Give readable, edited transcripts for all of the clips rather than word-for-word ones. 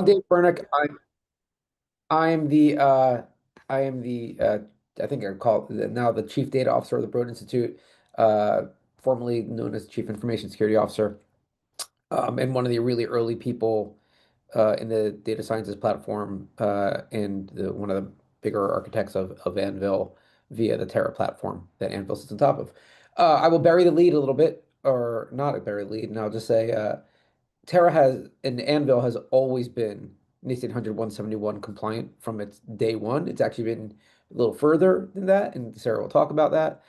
Dave Bernick. I am the I think I call it now the Chief Data Officer of the Broad Institute, uh, formerly known as Chief Information Security Officer, and one of the really early people in the data sciences platform, and one of the bigger architects of AnVIL via the Terra platform that AnVIL sits on top of. I will bury the lead a little bit, or not bury the lead, and I'll just say Terra has and AnVIL has always been NIST 800-171 compliant from its day one. It's actually been a little further than that, and Sarah will talk about that.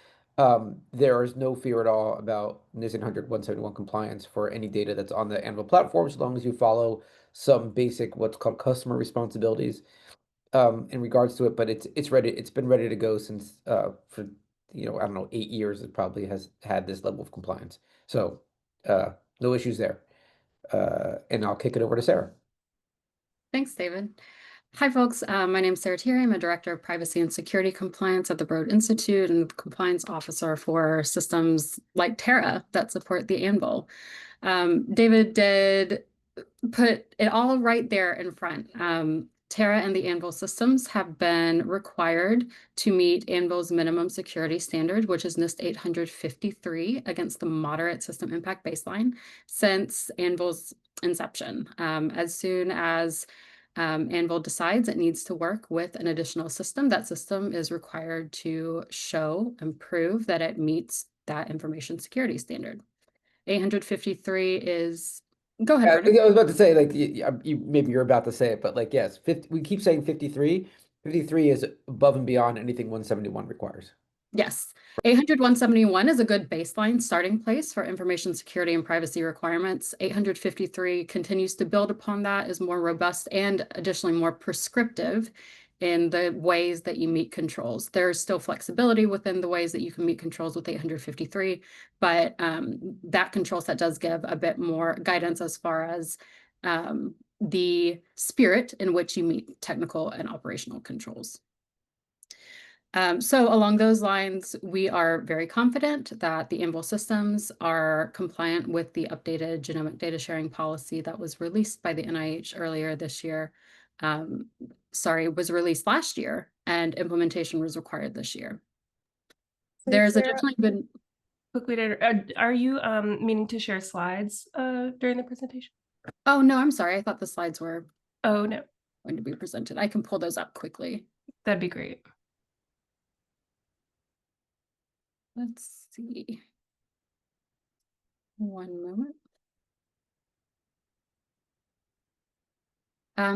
There is no fear at all about NIST 800-171 compliance for any data that's on the AnVIL platform, as long as you follow some basic what's called customer responsibilities in regards to it. But it's ready. It's been ready to go since for I don't know, 8 years. It probably has had this level of compliance. So no issues there. And I'll kick it over to Sarah. Thanks, David. Hi, folks. My name is Sarah Thierry. I'm a Director of Privacy and Security Compliance at the Broad Institute and the Compliance Officer for systems like Terra that support the AnVIL. David did put it all right there in front. Terra and the AnVIL systems have been required to meet AnVIL's minimum security standard, which is NIST 853 against the moderate system impact baseline since AnVIL's inception. As soon as AnVIL decides it needs to work with an additional system, that system is required to show and prove that it meets that information security standard. 853 is Go ahead, Vernon. I was about to say, like, maybe you're about to say it, but like, yes, 50, we keep saying 53. 53 is above and beyond anything 171 requires. Yes. 800-171 is a good baseline starting place for information security and privacy requirements. 853 continues to build upon that, is more robust and additionally more prescriptive in the ways that you meet controls. There's still flexibility within the ways that you can meet controls with 853, but that control set does give a bit more guidance as far as the spirit in which you meet technical and operational controls. So along those lines, we are very confident that the AnVIL systems are compliant with the updated Genomic Data Sharing Policy that was released by the NIH earlier this year. Was released last year, and implementation was required this year. There's additionally been... Quickly, are you meaning to share slides during the presentation? Oh, no, I'm sorry. I thought the slides were going to be presented. I can pull those up quickly. That'd be great. Let's see. One moment.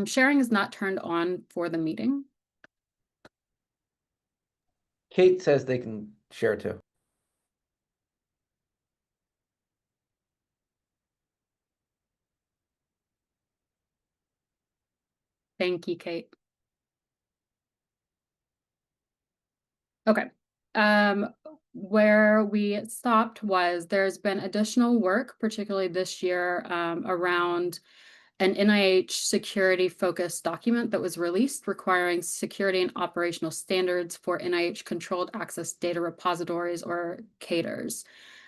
Sharing is not turned on for the meeting. Kate says they can share too. Thank you, Kate. Okay. Where we stopped was there's been additional work, particularly this year, around an NIH security-focused document that was released requiring security and operational standards for NIH-controlled access data repositories, or CADRs.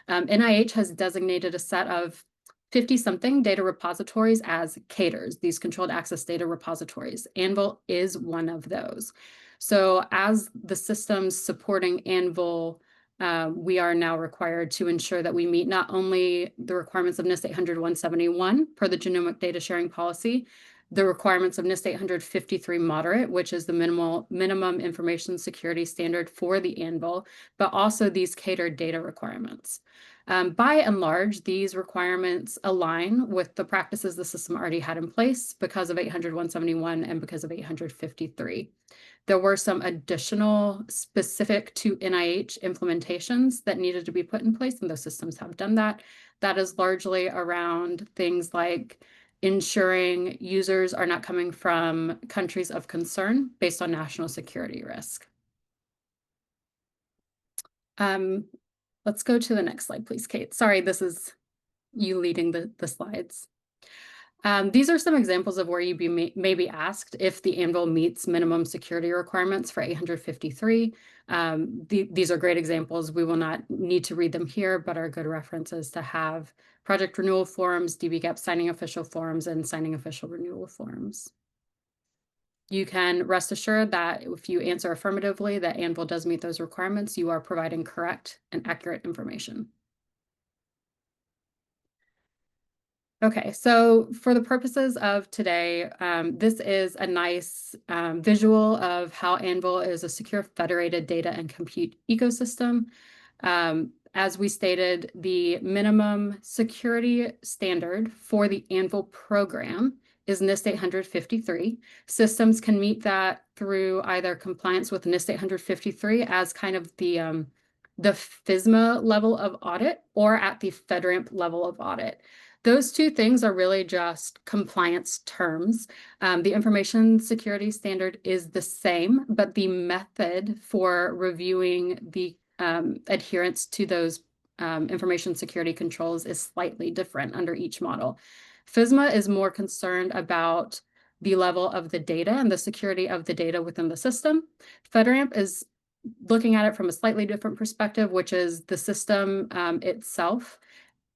NIH has designated a set of 50-something data repositories as CADRs, these controlled access data repositories. AnVIL is one of those. So as the systems supporting AnVIL, we are now required to ensure that we meet not only the requirements of NIST 800-171 per the Genomic Data Sharing Policy, the requirements of NIST 853 moderate, which is the minimum information security standard for the AnVIL, but also these CADR data requirements. By and large, these requirements align with the practices the system already had in place because of 800-171 and because of 853. There were some additional specific to NIH implementations that needed to be put in place, and those systems have done that. That is largely around things like ensuring users are not coming from countries of concern based on national security risk. Let's go to the next slide, please, Kate. Sorry, this is you leading the slides. These are some examples of where you may be asked if the AnVIL meets minimum security requirements for 853. These are great examples. We will not need to read them here, but are good references to have project renewal forms, dbGaP signing official forms, and signing official renewal forms. You can rest assured that if you answer affirmatively that AnVIL does meet those requirements, you are providing correct and accurate information. Okay, so for the purposes of today, this is a nice visual of how AnVIL is a secure federated data and compute ecosystem. As we stated, the minimum security standard for the AnVIL program is NIST 853. Systems can meet that through either compliance with NIST 853 as kind of the FISMA level of audit, or at the FedRAMP level of audit. Those two things are really just compliance terms. The information security standard is the same, but the method for reviewing the adherence to those information security controls is slightly different under each model. FISMA is more concerned about the level of the data and the security of the data within the system. FedRAMP is looking at it from a slightly different perspective, which is the system itself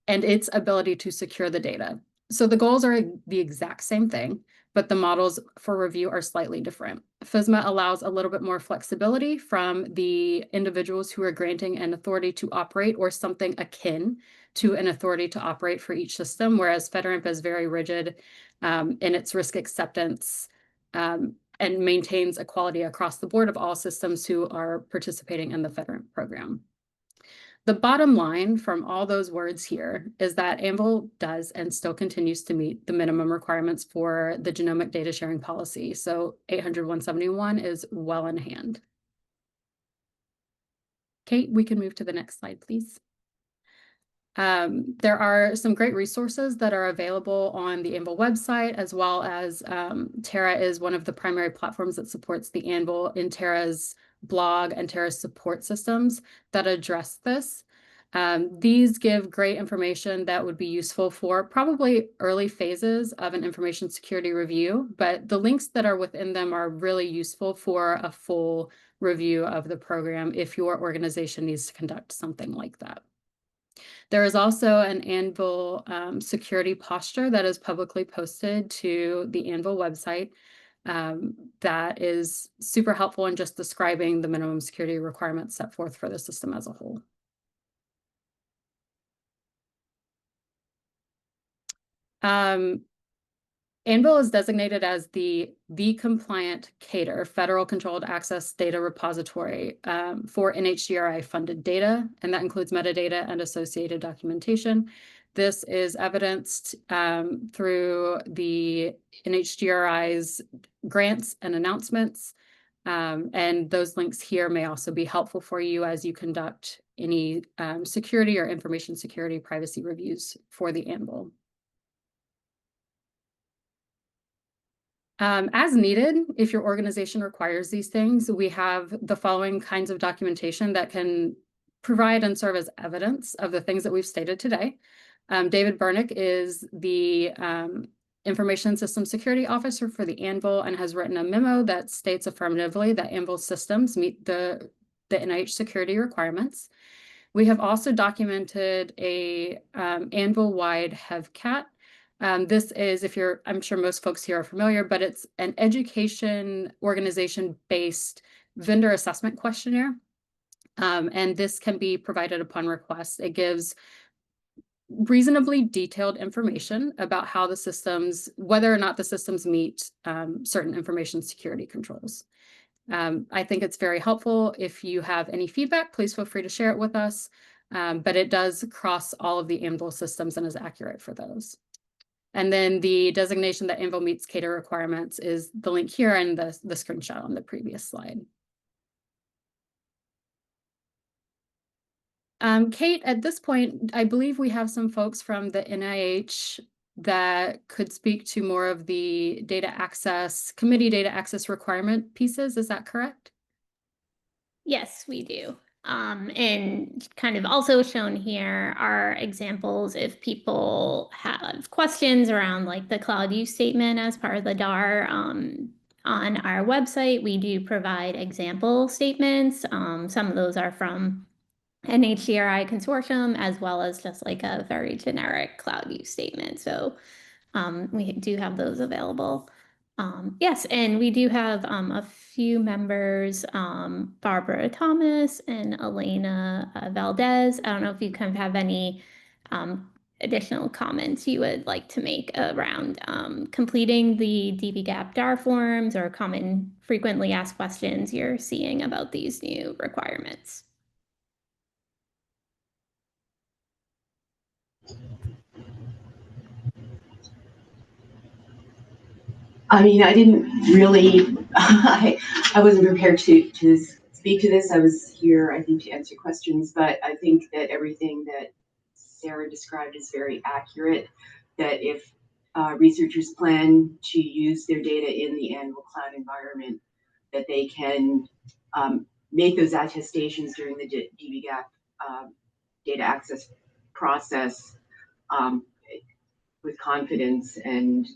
and its ability to secure the data. So the goals are the exact same thing, but the models for review are slightly different. FISMA allows a little bit more flexibility from the individuals who are granting an authority to operate or something akin to an authority to operate for each system, whereas FedRAMP is very rigid in its risk acceptance and maintains equality across the board of all systems who are participating in the FedRAMP program. The bottom line from all those words here is that AnVIL does and still continues to meet the minimum requirements for the Genomic Data Sharing Policy. So 800-171 is well in hand. Kate, we can move to the next slide, please. There are some great resources that are available on the AnVIL website, as well as Terra is one of the primary platforms that supports the AnVIL in Terra's blog and Terra's support systems that address this. These give great information that would be useful for probably early phases of an information security review, but the links that are within them are really useful for a full review of the program if your organization needs to conduct something like that. There is also an AnVIL security posture that is publicly posted to the AnVIL website that is super helpful in just describing the minimum security requirements set forth for the system as a whole. AnVIL is designated as the compliant CADR, Federal Controlled Access Data Repository, for NHGRI-funded data, and that includes metadata and associated documentation. This is evidenced through the NHGRI's grants and announcements, and those links here may also be helpful for you as you conduct any security or information security privacy reviews for the AnVIL. As needed, if your organization requires these things, we have the following kinds of documentation that can provide and serve as evidence of the things that we've stated today. David Bernick is the Information System Security Officer for the AnVIL and has written a memo that states affirmatively that AnVIL systems meet the NIH security requirements. We have also documented a AnVIL-wide HevCat. This is, I'm sure most folks here are familiar, but it's an education organization-based vendor assessment questionnaire. And this can be provided upon request. It gives reasonably detailed information about how the systems, whether or not the systems meet certain information security controls. I think it's very helpful. If you have any feedback, please feel free to share it with us. But it does cross all of the AnVIL systems and is accurate for those. And then the designation that AnVIL meets CADR requirements is the link here and the screenshot on the previous slide. Kate, at this point, I believe we have some folks from the NIH that could speak to more of the data access, committee data access requirement pieces. Is that correct? Yes, we do. And kind of also shown here are examples if people have questions around like the cloud use statement as part of the DAR. On our website, we do provide example statements. Some of those are from NHGRI consortium, as well as just like a very generic cloud use statement. So we do have those available. Yes, and we do have a few members, Barbara Thomas and Elena Valdez. I don't know if you kind of have any additional comments you would like to make around completing the dbGaP DAR forms or common frequently asked questions you're seeing about these new requirements. I mean, I didn't really, I wasn't prepared to speak to this. I was here, I think, to answer questions, but I think that everything that Sarah described is very accurate, that if researchers plan to use their data in the AnVIL cloud environment, that they can make those attestations during the dbGaP data access process with confidence and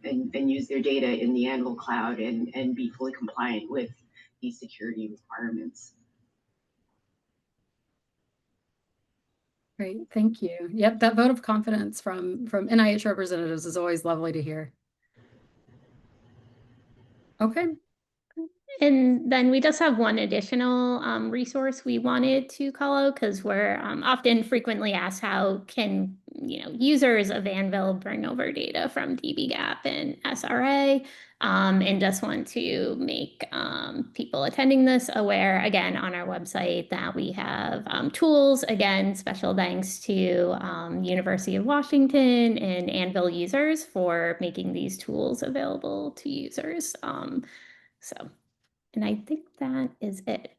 and use their data in the AnVIL cloud and be fully compliant with these security requirements. Great, thank you. Yep, that vote of confidence from NIH representatives is always lovely to hear. Okay. And then we just have one additional resource we wanted to call out because we're often frequently asked how can users of AnVIL bring over data from dbGaP and SRA, and just want to make people attending this aware again on our website that we have tools. Again, special thanks to University of Washington and AnVIL users for making these tools available to users. And I think that is it.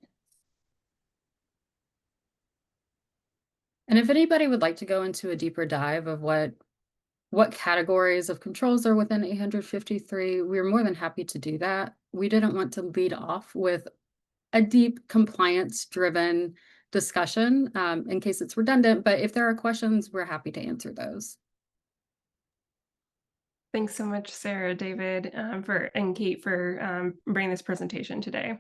And if anybody would like to go into a deeper dive of what categories of controls are within 853, we're more than happy to do that. We didn't want to lead off with a deep compliance-driven discussion in case it's redundant, but if there are questions, we're happy to answer those. Thanks so much, Sarah, David, and Kate for bringing this presentation today.